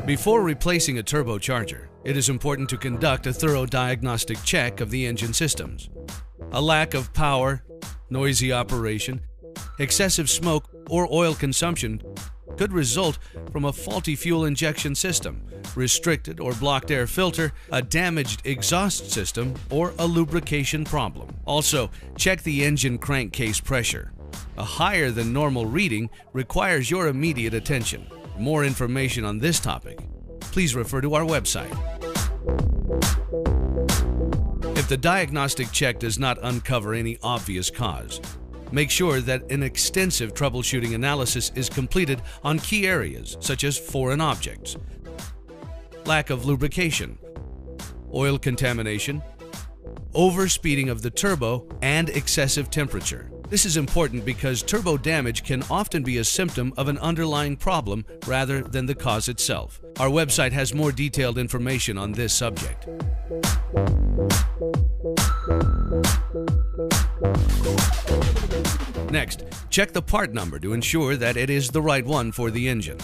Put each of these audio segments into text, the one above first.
Before replacing a turbocharger, it is important to conduct a thorough diagnostic check of the engine systems. A lack of power, noisy operation, excessive smoke, or oil consumption could result from a faulty fuel injection system, restricted or blocked air filter, a damaged exhaust system, or a lubrication problem. Also, check the engine crankcase pressure. A higher than normal reading requires your immediate attention. For more information on this topic, please refer to our website. If the diagnostic check does not uncover any obvious cause, make sure that an extensive troubleshooting analysis is completed on key areas such as foreign objects, lack of lubrication, oil contamination, overspeeding of the turbo, and excessive temperature. This is important because turbo damage can often be a symptom of an underlying problem rather than the cause itself. Our website has more detailed information on this subject. Next, check the part number to ensure that it is the right one for the engine.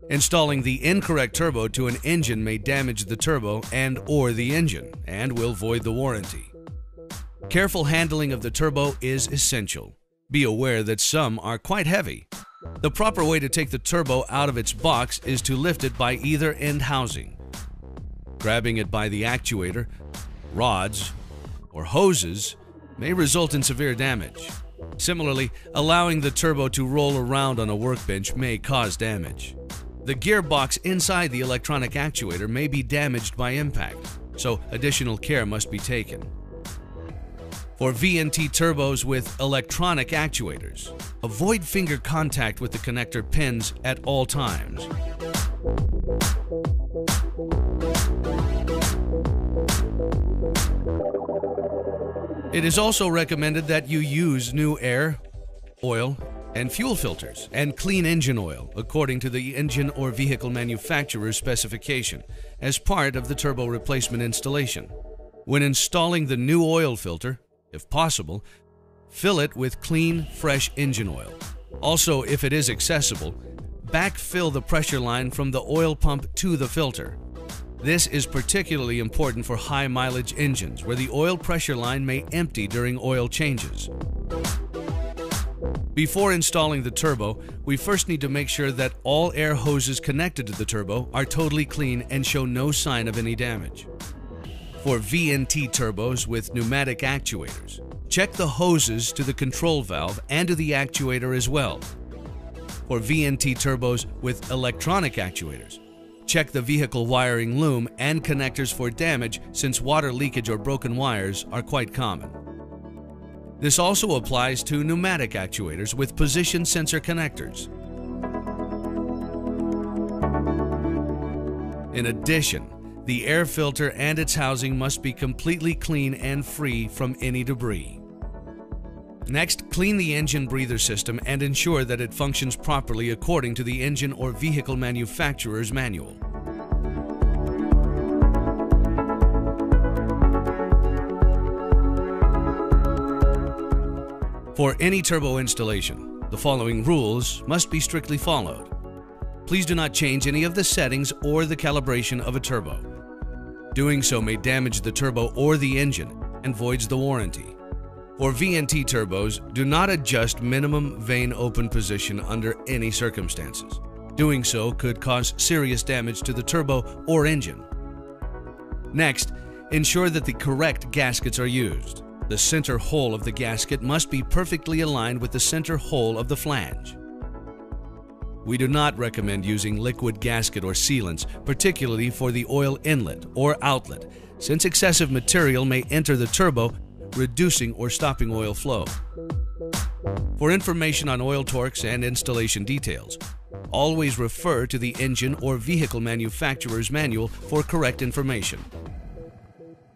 Installing the incorrect turbo to an engine may damage the turbo and/or the engine and will void the warranty. Careful handling of the turbo is essential. Be aware that some are quite heavy. The proper way to take the turbo out of its box is to lift it by either end housing. Grabbing it by the actuator, rods, or hoses may result in severe damage. Similarly, allowing the turbo to roll around on a workbench may cause damage. The gearbox inside the electronic actuator may be damaged by impact, so additional care must be taken. For VNT turbos with electronic actuators, avoid finger contact with the connector pins at all times. It is also recommended that you use new air, oil, and fuel filters and clean engine oil according to the engine or vehicle manufacturer's specification as part of the turbo replacement installation. When installing the new oil filter, if possible, fill it with clean, fresh engine oil. Also, if it is accessible, backfill the pressure line from the oil pump to the filter. This is particularly important for high-mileage engines where the oil pressure line may empty during oil changes. Before installing the turbo, we first need to make sure that all air hoses connected to the turbo are totally clean and show no sign of any damage. For VNT turbos with pneumatic actuators, check the hoses to the control valve and to the actuator as well. For VNT turbos with electronic actuators, check the vehicle wiring loom and connectors for damage since water leakage or broken wires are quite common. This also applies to pneumatic actuators with position sensor connectors. In addition, the air filter and its housing must be completely clean and free from any debris. Next, clean the engine breather system and ensure that it functions properly according to the engine or vehicle manufacturer's manual. For any turbo installation, the following rules must be strictly followed. Please do not change any of the settings or the calibration of a turbo. Doing so may damage the turbo or the engine and voids the warranty. For VNT turbos, do not adjust minimum vane open position under any circumstances. Doing so could cause serious damage to the turbo or engine. Next, ensure that the correct gaskets are used. The center hole of the gasket must be perfectly aligned with the center hole of the flange. We do not recommend using liquid gasket or sealants, particularly for the oil inlet or outlet, since excessive material may enter the turbo, reducing or stopping oil flow. For information on oil torques and installation details, always refer to the engine or vehicle manufacturer's manual for correct information.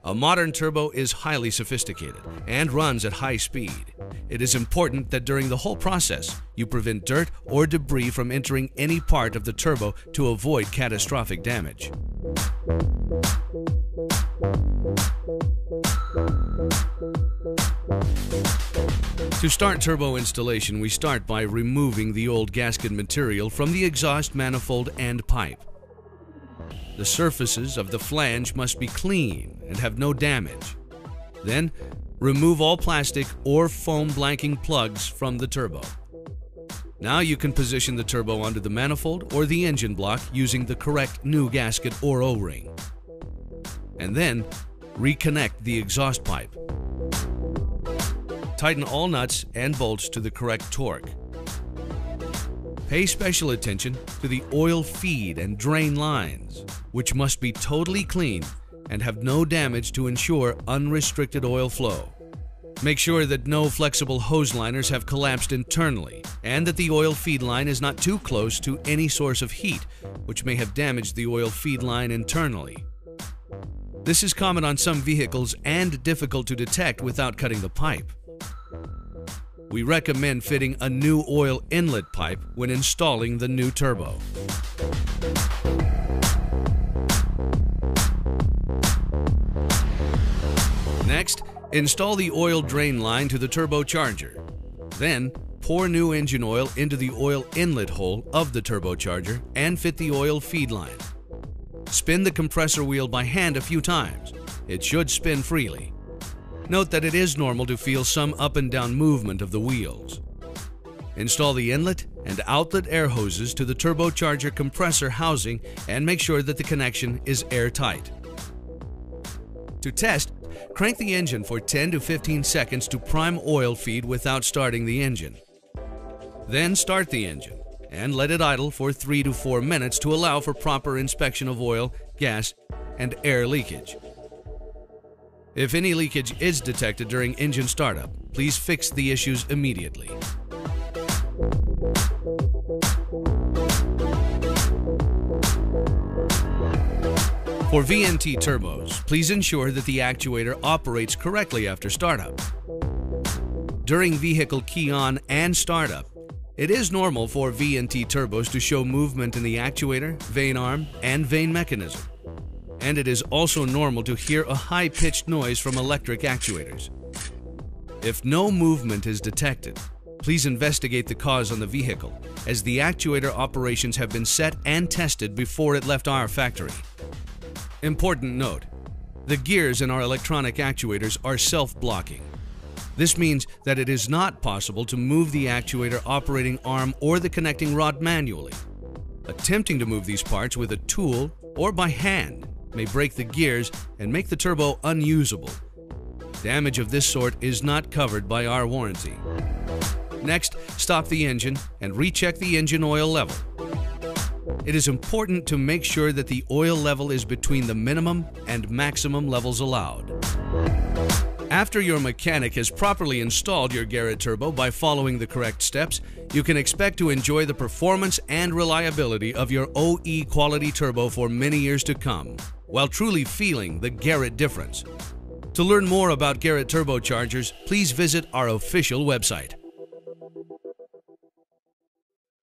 A modern turbo is highly sophisticated and runs at high speed. It is important that during the whole process, you prevent dirt or debris from entering any part of the turbo to avoid catastrophic damage. To start turbo installation, we start by removing the old gasket material from the exhaust manifold and pipe. The surfaces of the flange must be clean and have no damage. Then, remove all plastic or foam blanking plugs from the turbo. Now you can position the turbo onto the manifold or the engine block using the correct new gasket or O-ring. And then, reconnect the exhaust pipe. Tighten all nuts and bolts to the correct torque. Pay special attention to the oil feed and drain lines, which must be totally clean and have no damage to ensure unrestricted oil flow. Make sure that no flexible hose liners have collapsed internally and that the oil feed line is not too close to any source of heat, which may have damaged the oil feed line internally. This is common on some vehicles and difficult to detect without cutting the pipe. We recommend fitting a new oil inlet pipe when installing the new turbo. Next, install the oil drain line to the turbocharger. Then, pour new engine oil into the oil inlet hole of the turbocharger and fit the oil feed line. Spin the compressor wheel by hand a few times. It should spin freely. Note that it is normal to feel some up and down movement of the wheels. Install the inlet and outlet air hoses to the turbocharger compressor housing and make sure that the connection is airtight. To test, crank the engine for 10 to 15 seconds to prime oil feed without starting the engine. Then start the engine and let it idle for 3 to 4 minutes to allow for proper inspection of oil, gas, and air leakage. If any leakage is detected during engine startup, please fix the issues immediately. For VNT turbos, please ensure that the actuator operates correctly after startup. During vehicle key on and startup, it is normal for VNT turbos to show movement in the actuator, vane arm, and vane mechanism. And it is also normal to hear a high-pitched noise from electric actuators. If no movement is detected, please investigate the cause on the vehicle, as the actuator operations have been set and tested before it left our factory. Important note: the gears in our electronic actuators are self-blocking. This means that it is not possible to move the actuator operating arm or the connecting rod manually. Attempting to move these parts with a tool or by hand may break the gears and make the turbo unusable. Damage of this sort is not covered by our warranty. Next, stop the engine and recheck the engine oil level. It is important to make sure that the oil level is between the minimum and maximum levels allowed. After your mechanic has properly installed your Garrett turbo by following the correct steps, you can expect to enjoy the performance and reliability of your OE quality turbo for many years to come, while truly feeling the Garrett difference. To learn more about Garrett turbochargers, please visit our official website.